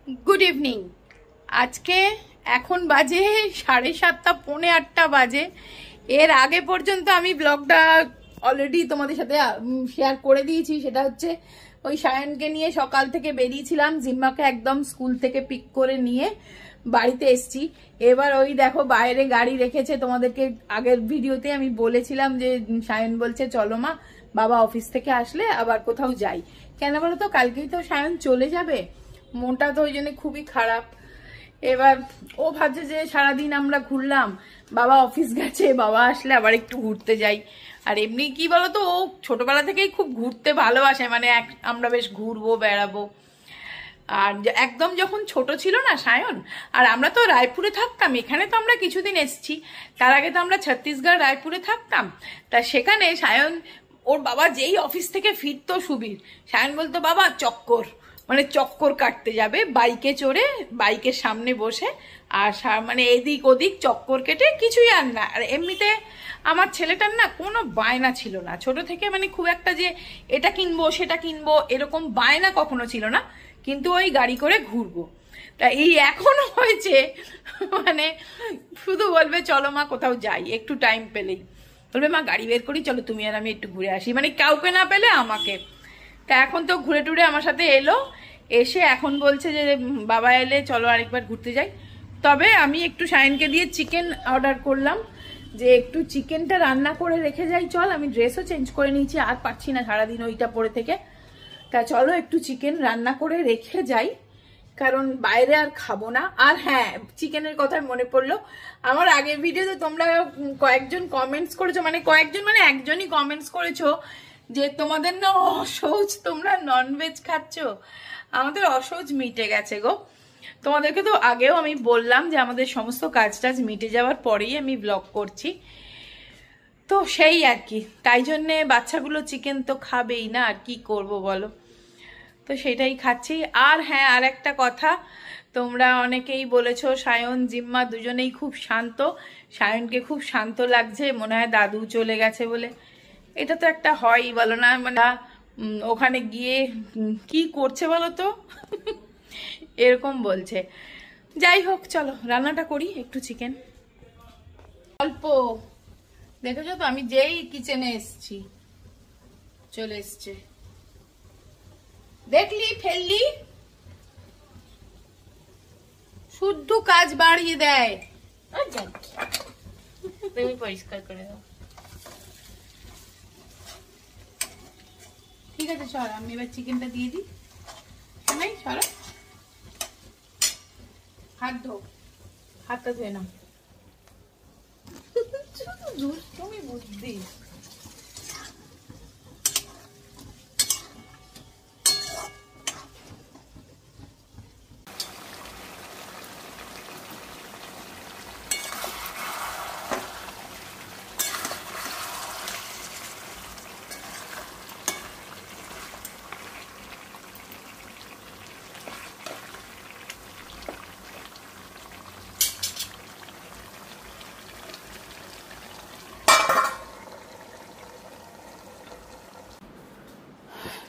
Good evening. आज के এখন বাজে 7:30 পৌনে 8টা বাজে। এর আগে পর্যন্ত আমি ব্লগটা অলরেডি তোমাদের সাথে শেয়ার করে দিয়েছি। সেটা হচ্ছে ওই সায়নকে নিয়ে সকাল থেকে বেরিয়েছিলাম, জিম্মাকে একদম স্কুল থেকে পিক করে নিয়ে বাড়িতে এসেছি। এবার ওই দেখো বাইরে গাড়ি রেখেছে, তোমাদেরকে আগের ভিডিওতে আমি বলেছিলাম যে সায়ন বলছে চলো মা, বাবা অফিস থেকে আসলে আবার কোথাও যাই। কেন বলো তো, কালকেই তো সায়ন চলে যাবে, মনটা তো ওই জন্য খুবই খারাপ। এবার ও ভাবছে যে সারাদিন আমরা ঘুরলাম, বাবা অফিস গেছে, বাবা আসলে আবার একটু ঘুরতে যাই। আর এমনি কি বলতো, ও ছোটবেলা থেকেই খুব ঘুরতে ভালোবাসে, মানে আমরা বেশ ঘুরবো বেড়াবো। আর একদম যখন ছোট ছিল না সায়ন, আর আমরা তো রায়পুরে থাকতাম, এখানে তো আমরা কিছুদিন এসেছি, তার আগে তো আমরা ছত্তিশগড় রায়পুরে থাকতাম। তা সেখানে সায়ন, ওর বাবা যেই অফিস থেকে ফিরতো সুবীর, সায়ন বলতো বাবা চক্কর, মানে চক্কর কাটতে যাবে বাইকে চড়ে, বাইকের সামনে বসে, আর মানে এদিক ওদিক চক্কর কেটে, কিছুই আর না। আর এমনিতে আমার ছেলেটার না কোনো বায়না ছিল না ছোট থেকে, মানে খুব একটা যে এটা কিনবো সেটা কিনবো এরকম বায়না কখনো ছিল না, কিন্তু ওই গাড়ি করে ঘুরবো। তা এই এখনো হয়েছে, মানে শুধু বলবে চলো মা কোথাও যাই, একটু টাইম পেলেই বলবে মা গাড়ি বের করি, চলো তুমি আর আমি একটু ঘুরে আসি, মানে কাউকে না পেলে আমাকে। তা এখন তো ঘুরে টুরে আমার সাথে এলো, এসে এখন বলছে যে বাবা এলে চলো আরেকবার ঘুরতে যাই। তবে আমি একটু সায়নকে দিয়ে চিকেন অর্ডার করলাম, যে একটু চিকেনটা রান্না করে রেখে যাই চল। আমি ড্রেসও চেঞ্জ করে নিয়েছি, আর পারছি না সারাদিন ওইটা পরে থেকে। তা চলো একটু চিকেন রান্না করে রেখে যাই, কারণ বাইরে আর খাবো না। আর হ্যাঁ, চিকেনের কথা মনে পড়লো, আমার আগের ভিডিওতে তোমরা কয়েকজন কমেন্টস করেছো, মানে কয়েকজন মানে একজনই কমেন্টস করেছো যে তোমাদের না অসহজ, তোমরা ননভেজ খাচ্ছ। আমাদের অসহজ মিটে গেছে গো। তোমাদেরকে তো আগেও আমি বললাম যে আমাদের সমস্ত কাজ টাজ মিটে যাওয়ার পরেই আমি ব্লগ করছি, তো সেই আর কি। তাই জন্যে বাচ্চাগুলো চিকেন তো খাবেই না, আর কি করব বলো, তো সেটাই খাচ্ছি। আর হ্যাঁ, আর একটা কথা, তোমরা অনেকেই বলেছো সায়ন জিম্মা দুজনেই খুব শান্ত, সায়নকে খুব শান্ত লাগছে, মনে হয় দাদু চলে গেছে বলে। এটা তো একটা হয়ই বলো না, মানে ওখানে গিয়ে কি করছে বলো তো, এরকম বলছে। যাই হোক চলো রান্নাটা করি, একটু চিকেন অল্প। দেখেছো তো আমি যেই কিচেনে এসছি চলে এসছে, দেখলি ফেললি, শুদ্ধ কাজ বাড়িয়ে দেয়। তুমি পরিষ্কার করে দাও। ঠিক আছে চল, আমি এবার চিকেনটা দিয়ে দিই। নাই চলো, হাত ধো, হাতটা ধুয়ে নাও। তুমি বুদ্ধি।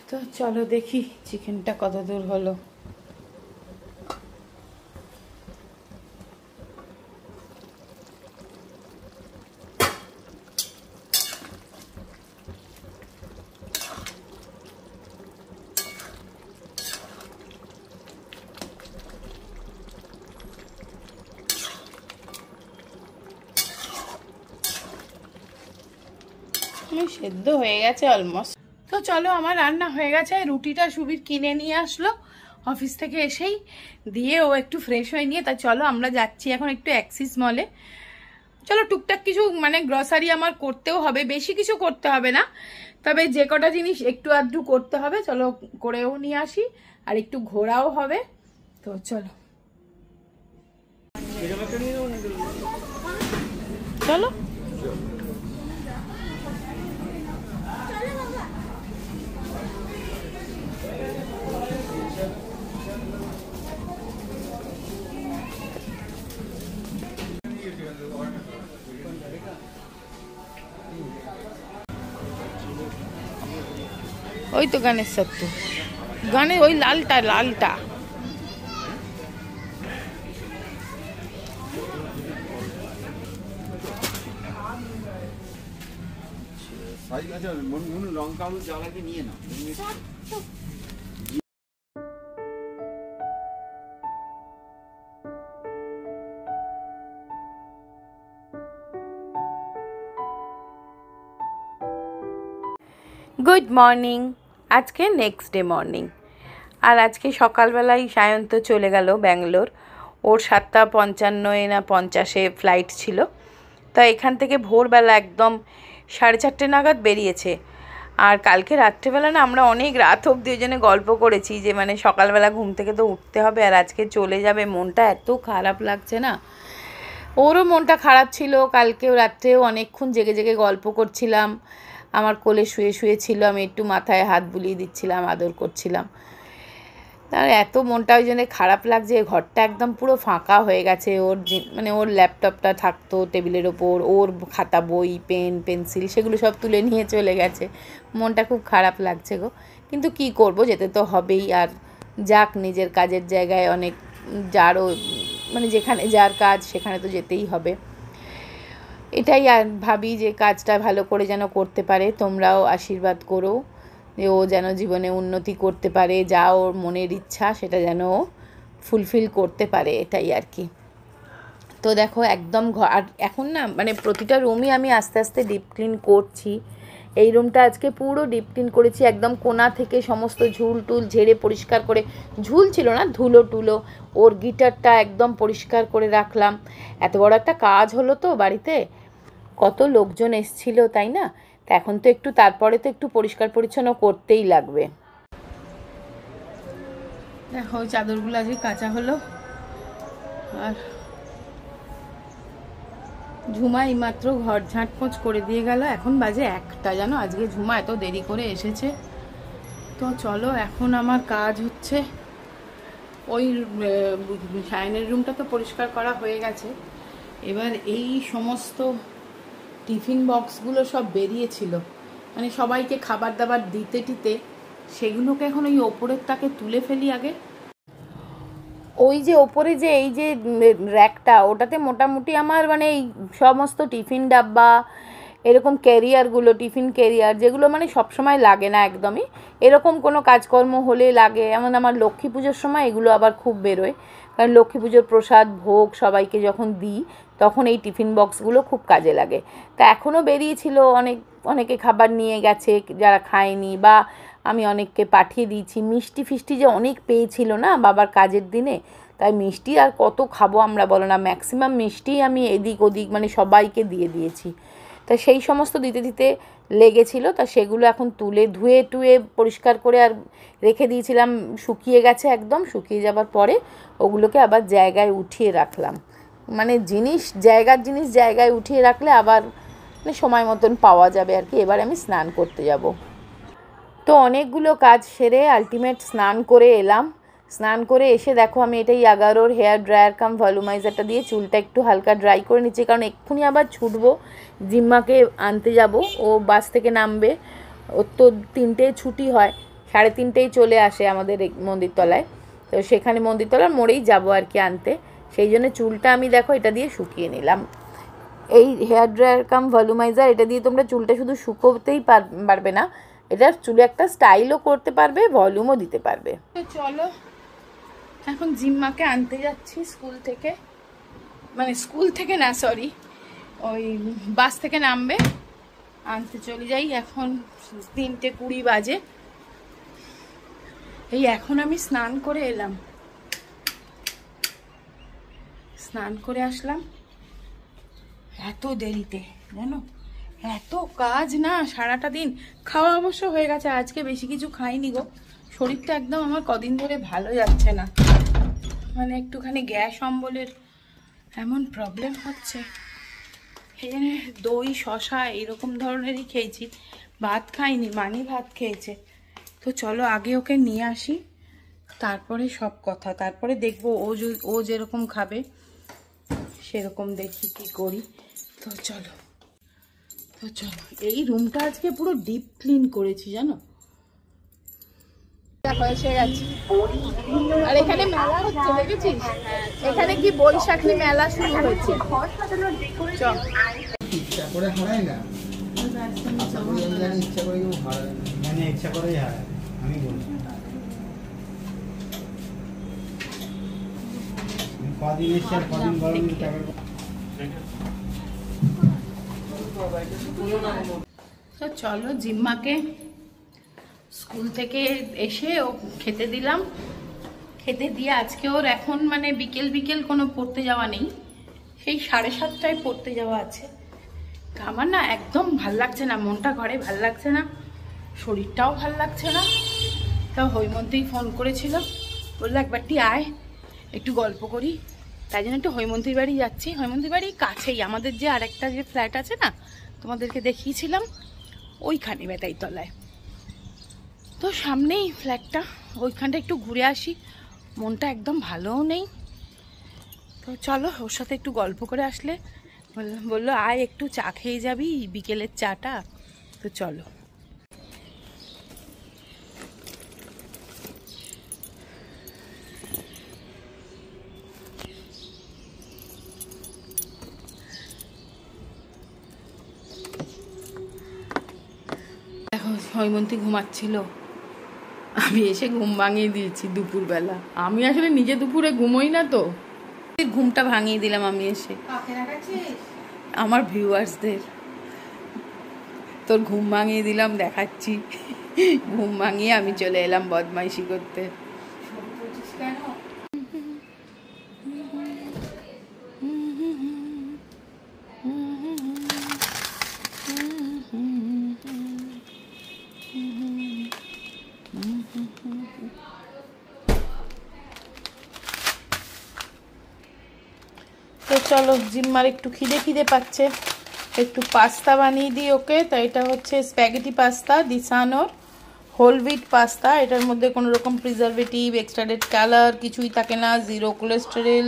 তো চলো দেখি চিকেনটা কত দূর হলো। সেদ্ধ হয়ে গেছে অলমোস্ট। তো চলো আমার রান্না হয়ে গেছে। রুটিটা সুবীর কিনে নিয়ে আসলো অফিস থেকে এসেই, দিয়ে ও একটু ফ্রেশ হয়ে নিয়ে, তা চলো আমরা যাচ্ছি এখন একটু অ্যাক্সিস মলে। চলো টুকটাক কিছু মানে গ্রসারি আমার করতেও হবে, বেশি কিছু করতে হবে না, তবে যে কটা জিনিস একটু আধটু করতে হবে চলো করেও নিয়ে আসি, আর একটু ঘোরাও হবে। তো চলো চলো। ওই তো গানের সত্য, গানে ওই লালটা লালটা লঙ্কা আলু যা লাগে নিয়ে নাও। Good morning. আজকে নেক্সট ডে মর্নিং। আর আজকে সকালবেলায় সায়ন্ত চলে গেল ব্যাঙ্গালোর। ওর 7:55 না 50-এ ফ্লাইট ছিল। তা এখান থেকে ভোরবেলা একদম 4:30 নাগাদ বেরিয়েছে। আর কালকে রাত্রেবেলা না আমরা অনেক রাত অবধি ওই জন্য গল্প করেছি যে মানে সকালবেলা ঘুম থেকে তো উঠতে হবে, আর আজকে চলে যাবে। মনটা এত খারাপ লাগছে না, ওরও মনটা খারাপ ছিল। কালকেও রাত্রেও অনেকক্ষণ জেগে জেগে গল্প করছিলাম। আমার কোলে শুয়ে শুয়ে ছিল, আমি একটু মাথায় হাত বুলিয়ে দিচ্ছিলাম, আদর করছিলাম। তার এত মনটা ওই জন্য খারাপ লাগছে। ঘরটা একদম পুরো ফাঁকা হয়ে গেছে। ওর মানে ওর ল্যাপটপটা থাকতো টেবিলের ওপর, ওর খাতা বই পেন পেন্সিল সেগুলো সব তুলে নিয়ে চলে গেছে। মনটা খুব খারাপ লাগছে গো, কিন্তু কি করব, যেতে তো হবেই। আর যাক, নিজের কাজের জায়গায় অনেক যারও মানে যেখানে যার কাজ সেখানে তো যেতেই হবে। এটাই আর ভাবি যে কাজটা ভালো করে যেন করতে পারে। তোমরাও আশীর্বাদ করো যে ও যেন জীবনে উন্নতি করতে পারে, যা ওর মনের ইচ্ছা সেটা যেন ও ফুলফিল করতে পারে, এটাই আর কি। তো দেখো একদম আর এখন না মানে প্রতিটা রুমই আমি আস্তে আস্তে ডিপ ক্লিন করছি। এই রুমটা আজকে পুরো ডিপ ক্লিন করেছি, একদম কোণা থেকে সমস্ত ঝুল টুল ঝেড়ে পরিষ্কার করে, ঝুল ছিল না ধুলো টুলো, ওর গিটারটা একদম পরিষ্কার করে রাখলাম। এত বড় একটা কাজ হলো তো বাড়িতে, কত লোকজন এসছিল তাই না, তা এখন তো একটু তারপরে তো একটু পরিষ্কার পরিচ্ছন্ন করতেই লাগবে। দেখো চাদরগুলো আজকে কাচা হলো। আর ঝুমা এইমাত্র ঘর ঝাঁটপোঁছ করে দিয়ে গেল। এখন বাজে 1টা, জানো আজকে ঝুমা এত দেরি করে এসেছে। তো চলো এখন আমার কাজ হচ্ছে ওই সায়নের রুমটা তো পরিষ্কার করা হয়ে গেছে। এবার এই সমস্ত টিফিন বক্সগুলো সব বেরিয়েছিল, মানে সবাইকে খাবার দাবার দিতে টিতে, সেগুলোকে এখন ওই ওপরের তাকে তুলে ফেলি আগে। ওই যে ওপরে যে এই যে র্যাকটা, ওটাতে মোটামুটি আমার মানে এই সমস্ত টিফিন ডাব্বা এরকম ক্যারিয়ারগুলো, টিফিন ক্যারিয়ার যেগুলো মানে সবসময় লাগে না একদমই, এরকম কোনো কাজকর্ম হলে লাগে। এমন আমার লক্ষ্মী পুজোর সময় এগুলো আবার খুব বেরোয়, কারণ লক্ষ্মী পুজোর প্রসাদ ভোগ সবাইকে যখন দিই তখন এই টিফিন বক্সগুলো খুব কাজে লাগে। তা এখনও বেরিয়েছিল, অনেকে খাবার নিয়ে গেছে যারা খায়নি, বা আমি অনেককে পাঠিয়ে দিয়েছি। মিষ্টি ফিষ্টি যে অনেক পেয়েছিল না বাবার কাজের দিনে, তাই মিষ্টি আর কত খাবো আমরা বলো না, ম্যাক্সিমাম মিষ্টি আমি এদিক ওদিক মানে সবাইকে দিয়ে দিয়েছি। তা সেই সমস্ত দিতে দিতে লেগেছিল, তা সেগুলো এখন তুলে ধুয়ে টুয়ে পরিষ্কার করে আর রেখে দিয়েছিলাম, শুকিয়ে গেছে একদম। শুকিয়ে যাবার পরে ওগুলোকে আবার জায়গায় উঠিয়ে রাখলাম। মানে জায়গার জিনিস জায়গায় উঠিয়ে রাখলে আবার মানে সময় মতন পাওয়া যাবে আর কি। এবার আমি স্নান করতে যাব। তো অনেকগুলো কাজ সেরে আলটিমেট স্নান করে এলাম। স্নান করে এসে দেখো আমি এটাই ইয়াগারোর হেয়ার ড্রায়ার কাম ভলিউমাইজারটা দিয়ে চুলটা একটু হালকা ড্রাই করে নিচ্ছি, কারণ এক্ষুনি আবার ছুটবো, জিম্মাকে আনতে যাব। ও বাস থেকে নামবে, ওর তো 3টে ছুটি হয়, 3:30 চলে আসে আমাদের মন্দিরতলায়। তো সেখানে মন্দিরতলার মোড়েই যাব আর কি আনতে। সেই জন্য চুলটা আমি দেখো এটা দিয়ে শুকিয়ে নিলাম। এই হেয়ার ড্রায়ার কাম ভলিউমাইজার, এটা দিয়ে তোমরা চুলটা শুধু শুকোতেই পারবে না, এটা চুলে একটা স্টাইলও করতে পারবে, ভলিউমও দিতে পারবে। তো চলো এখন জিম্মাকে আনতে যাচ্ছি স্কুল থেকে, মানে স্কুল থেকে না সরি, ওই বাস থেকে নামবে, আনতে চলে যাই। এখন 3:20 বাজে। এই এখন আমি স্নান করে এলাম, স্নান করে আসলাম এত দেরিতে, জানো এত কাজ না সারাটা দিন। খাওয়া অবশ্য হয়ে গেছে, আজকে বেশি কিছু খাইনি গো। শরীরটা একদম আমার কদিন ধরে ভালো যাচ্ছে না, মানে একটুখানি গ্যাস অম্বলের এমন প্রবলেম হচ্ছে। এই জন্য দই শশা এরকম ধরনেরই খেয়েছি, ভাত খাইনি, মানি ভাত খেয়েছে। তো চলো আগে ওকে নিয়ে আসি, তারপরে সব কথা, তারপরে দেখবো ও যেরকম খাবে সেরকম দেখি কি করি। তো চলো এই রুমটা আজকে পুরো ডিপ ক্লিন করেছি জানো। এসে গেছি, আর এখানে মেলা হচ্ছে দেখেছিস, এখানে কি বৈশাখী মেলা শুরু হয়েছে। ইচ্ছা করে কেউ হারায় না। মানে ইচ্ছা করেই হারায়, আমি বলছি। কদিন এসছে আর কদিন গরম টাকার। তো চলো জিম্মাকে স্কুল থেকে এসে ও খেতে দিলাম। খেতে দিয়ে আজকে ওর এখন মানে বিকেল বিকেল কোনো পড়তে যাওয়া নেই, সেই 7:30টায় পড়তে যাওয়া আছে। তা আমার না একদম ভাল লাগছে না, মনটা ঘরে ভাল লাগছে না, শরীরটাও ভাল লাগছে না। তা হৈমন্তীই ফোন করেছিল, বললো একবারটি আয় একটু গল্প করি। তাই জন্য একটু হৈমন্তীর বাড়ি যাচ্ছি। হৈমন্তীর বাড়ি কাছেই, আমাদের যে আরেকটা যে ফ্ল্যাট আছে না, তোমাদেরকে দেখিয়েছিলাম, ওইখানে বেতাই তলায়, তো সামনেই ফ্ল্যাটটা। ওইখানটা একটু ঘুরে আসি, মনটা একদম ভালোও নেই। তো চলো ওর সাথে একটু গল্প করে আসলে, বললো আয় একটু চা খেয়ে যাবি, বিকেলের চাটা। তো চলো। দেখো হৈমন্তী ঘুমাচ্ছিল, আমি এসে ঘুম ভাঙিয়ে দিয়েছি দুপুরবেলা। আমি আসলে নিজে দুপুরে ঘুমোই না, তো ঘুমটা ভাঙিয়ে দিলাম আমি এসে আমার ভিউয়ার্সদের। তোর ঘুম ভাঙিয়ে দিলাম দেখাচ্ছি, ঘুম ভাঙিয়ে আমি চলে এলাম বদমাইশি করতে। তো চলো, জিম্মার একটু খিদে খিদে পাচ্ছে, একটু পাস্তা বানিয়ে দিই ওকে। তো এটা হচ্ছে স্প্যাগেটি পাস্তা, দিসানোর হোল হুইট পাস্তা। এটার মধ্যে কোনো রকম প্রিজারভেটিভ, এক্সট্রাডেড কালার কিছুই থাকে না, 0 কোলেস্টেরল।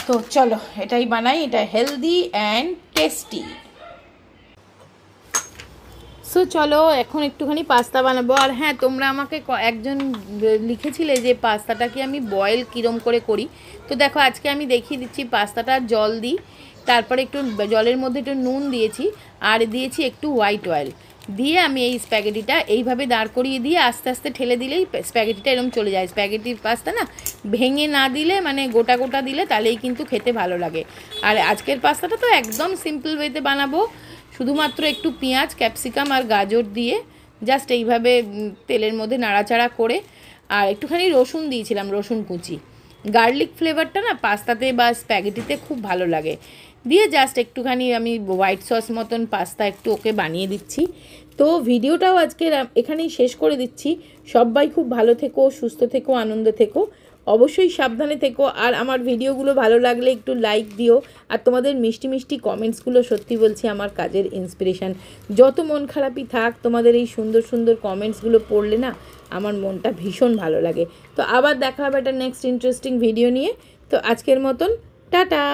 তো চলো এটাই বানাই, এটা হেলদি অ্যান্ড টেস্টি। সো চলো এখন একটুখানি পাস্তা বানাবো। আর হ্যাঁ, তোমরা আমাকে একজন লিখেছিলে যে পাস্তাটাকে আমি বয়েল কীরম করে করি। তো দেখো আজকে আমি দেখিয়ে দিচ্ছি। পাস্তাটা জল দিই, তারপরে একটু জলের মধ্যে একটু নুন দিয়েছি, আর দিয়েছি একটু হোয়াইট অয়েল দিয়ে আমি এই স্প্যাগেটিটা এইভাবে দাঁড় করিয়ে দিয়ে আস্তে আস্তে ঠেলে দিলেই স্প্যাগেটিটা এরকম চলে যায়। স্প্যাগেটির পাস্তা না ভেঙে না দিলে, মানে গোটা গোটা দিলে তাহলেই কিন্তু খেতে ভালো লাগে। আর আজকের পাস্তাটা তো একদম সিম্পল ওয়েতে বানাবো, শুধুমাত্র একটু পেঁয়াজ, ক্যাপসিকাম আর গাজর দিয়ে জাস্ট এইভাবে তেলের মধ্যে নাড়াচাড়া করে, আর একটুখানি রসুন দিয়েছিলাম, রসুন কুচি। গার্লিক ফ্লেভারটা না পাস্তাতে বা স্প্যাগেটিতে খুব ভালো লাগে। দিয়ে জাস্ট একটুখানি আমি হোয়াইট সস মতন পাস্তা একটু ওকে বানিয়ে দিচ্ছি। তো ভিডিওটাও আজকে এখানেই শেষ করে দিচ্ছি। সবাই খুব ভালো থেকো, সুস্থ থেকো, আনন্দ থেকো, অবশ্যই সাবধানে থেকো। আর আমার ভিডিওগুলো ভালো লাগলে একটু লাইক দিও। আর তোমাদের মিষ্টি মিষ্টি কমেন্টসগুলো সত্যি বলছি আমার কাজের ইন্সপিরেশান। যত মন খারাপই থাক, তোমাদের এই সুন্দর সুন্দর কমেন্টসগুলো পড়লে না আমার মনটা ভীষণ ভালো লাগে। তো আবার দেখা হবে একটা নেক্সট ইন্টারেস্টিং ভিডিও নিয়ে। তো আজকের মতন টাটা।